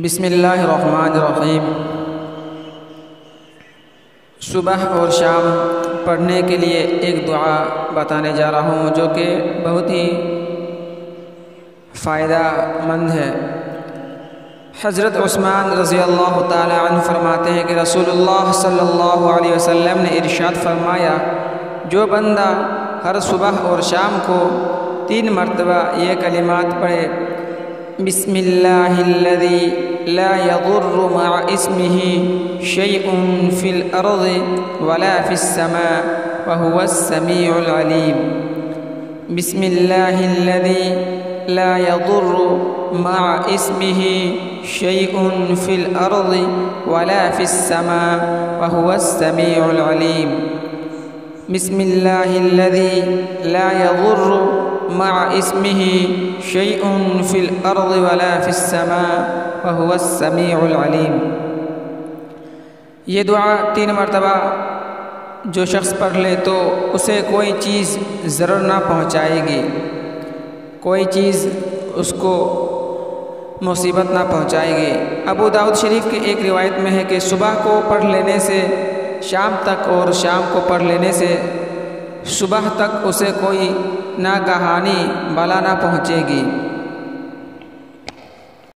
بسم اللہ الرحمن الرحیم۔ صبح اور شام پڑھنے کے لیے ایک دعا بتانے جا رہا ہوں جو کہ بہت ہی فائدہ مند ہے۔ حضرت عثمان رضی اللہ تعالی عنہ فرماتے ہیں کہ رسول اللہ صلی اللہ علیہ وسلم نے ارشاد فرمایا، جو بندہ ہر صبح اور شام کو 3 مرتبہ یہ کلمات پڑھے، بسم اللہ الذی لا يضر مع اسمه شيء في الأرض ولا في السماء وهو السميع العليم، بسم الله الذي لا يضر مع اسمه شيء في الأرض ولا في السماء وهو السميع العليم، بسم الله الذي لا يضر مع اسمه شيء في الأرض ولا في السماء وهو السميع العليم۔ یہ دعا 3 مرتبہ جو شخص پڑھ لے تو اسے کوئی چیز ضرر نہ پہنچائے گی، کوئی چیز اس کو مصیبت نہ پہنچائے گی۔ ابو داؤد شریف کی ایک روایت میں ہے کہ صبح کو پڑھ لینے سے شام تک اور شام کو پڑھ لینے سے صبح تک اسے کوئی ناگہانی بلا نہ پہنچے گی۔